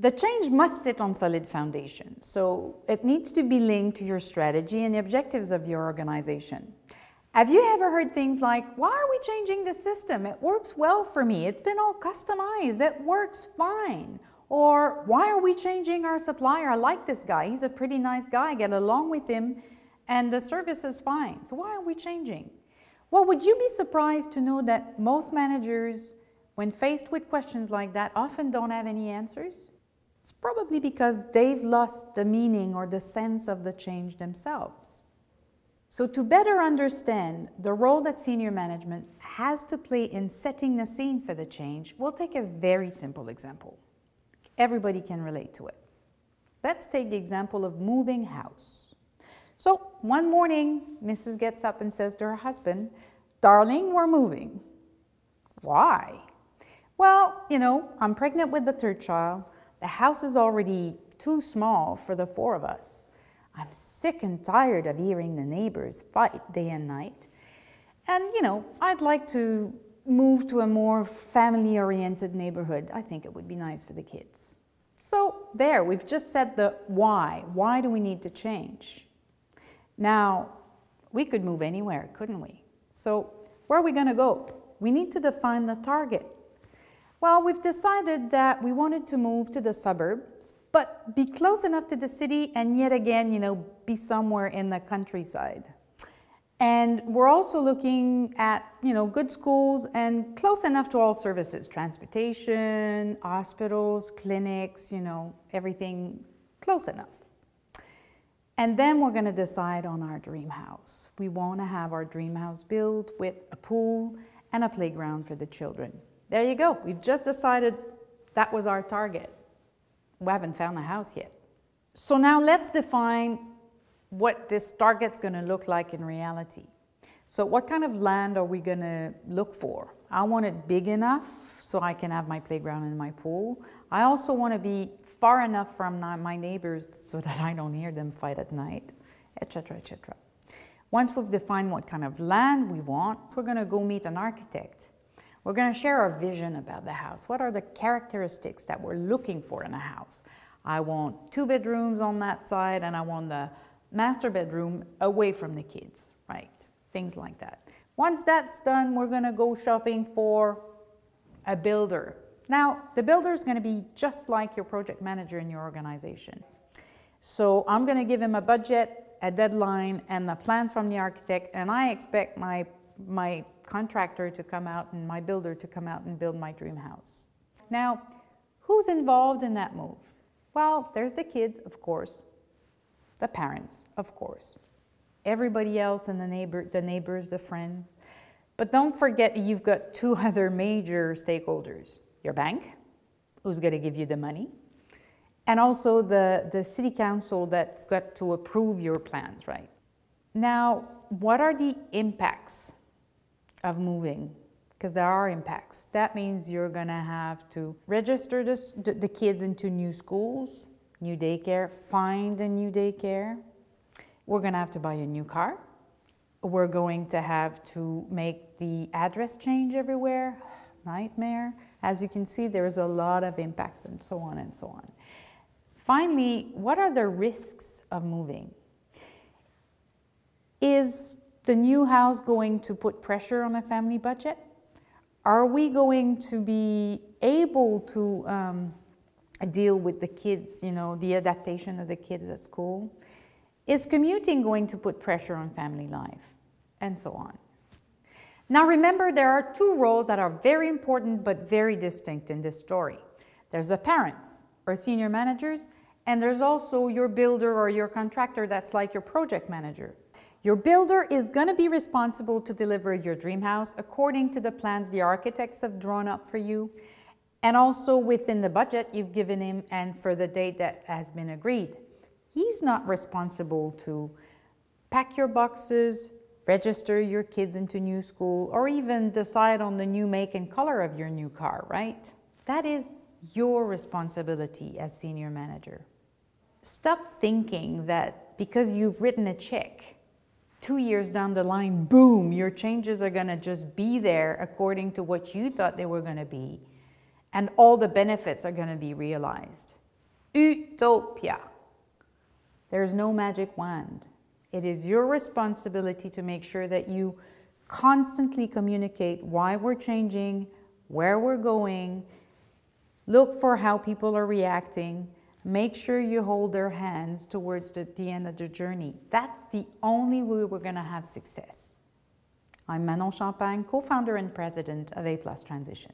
The change must sit on solid foundation, so it needs to be linked to your strategy and the objectives of your organization. Have you ever heard things like, why are we changing the system? It works well for me. It's been all customized. It works fine. Or why are we changing our supplier? I like this guy. He's a pretty nice guy. I get along with him and the service is fine. So why are we changing? Well, would you be surprised to know that most managers, when faced with questions like that, often don't have any answers? It's probably because they've lost the meaning or the sense of the change themselves. So to better understand the role that senior management has to play in setting the scene for the change, we'll take a very simple example. Everybody can relate to it. Let's take the example of moving house. So one morning, Mrs. gets up and says to her husband, "Darling, we're moving." Why? Well, I'm pregnant with the third child. The house is already too small for the four of us. I'm sick and tired of hearing the neighbors fight day and night. And, I'd like to move to a more family-oriented neighborhood. I think it would be nice for the kids. So there, we've just said the why. Why do we need to change? Now, we could move anywhere, couldn't we? So where are we going to go? We need to define the target. Well, we've decided that we wanted to move to the suburbs, but be close enough to the city and yet again, be somewhere in the countryside. And we're also looking at, good schools and close enough to all services, transportation, hospitals, clinics, everything close enough. And then we're going to decide on our dream house. We want to have our dream house built with a pool and a playground for the children. There you go. We've just decided that was our target. We haven't found a house yet. So now let's define what this target's going to look like in reality. So what kind of land are we going to look for? I want it big enough so I can have my playground and my pool. I also want to be far enough from my neighbors so that I don't hear them fight at night, etc., etc. Once we've defined what kind of land we want, we're going to go meet an architect. We're going to share our vision about the house. What are the characteristics that we're looking for in a house? I want 2 bedrooms on that side and I want the master bedroom away from the kids, right? Things like that. Once that's done, we're going to go shopping for a builder. Now, the builder is going to be just like your project manager in your organization. So I'm going to give him a budget, a deadline, and the plans from the architect, and I expect my contractor to come out and my builder to come out and build my dream house. Now, who's involved in that move? Well, there's the kids, of course, the parents, of course, everybody else and the neighbors, the friends. But don't forget you've got 2 other major stakeholders. Your bank, who's going to give you the money, and also the city council that's got to approve your plans, right? Now, what are the impacts of moving? Because there are impacts. That means you're going to have to register the kids into new schools, new daycare, find a new daycare. We're going to have to buy a new car. We're going to have to make the address change everywhere. Nightmare. As you can see, there's a lot of impacts and so on and so on. Finally, what are the risks of moving? Is the new house going to put pressure on a family budget? Are we going to be able to deal with the kids, the adaptation of the kids at school? Is commuting going to put pressure on family life? And so on. Now remember, there are 2 roles that are very important but very distinct in this story. There's the parents or senior managers, and there's also your builder or your contractor that's like your project manager. Your builder is going to be responsible to deliver your dream house according to the plans the architects have drawn up for you, and also within the budget you've given him and for the date that has been agreed. He's not responsible to pack your boxes, register your kids into new school, or even decide on the new make and color of your new car, right? That is your responsibility as senior manager. Stop thinking that because you've written a check, 2 years down the line, boom, your changes are going to just be there according to what you thought they were going to be, and all the benefits are going to be realized. Utopia. There's no magic wand. It is your responsibility to make sure that you constantly communicate why we're changing, where we're going, look for how people are reacting, make sure you hold their hands towards the end of the journey. That's the only way we're going to have success. I'm Manon Champagne, co-founder and president of A+ Transition.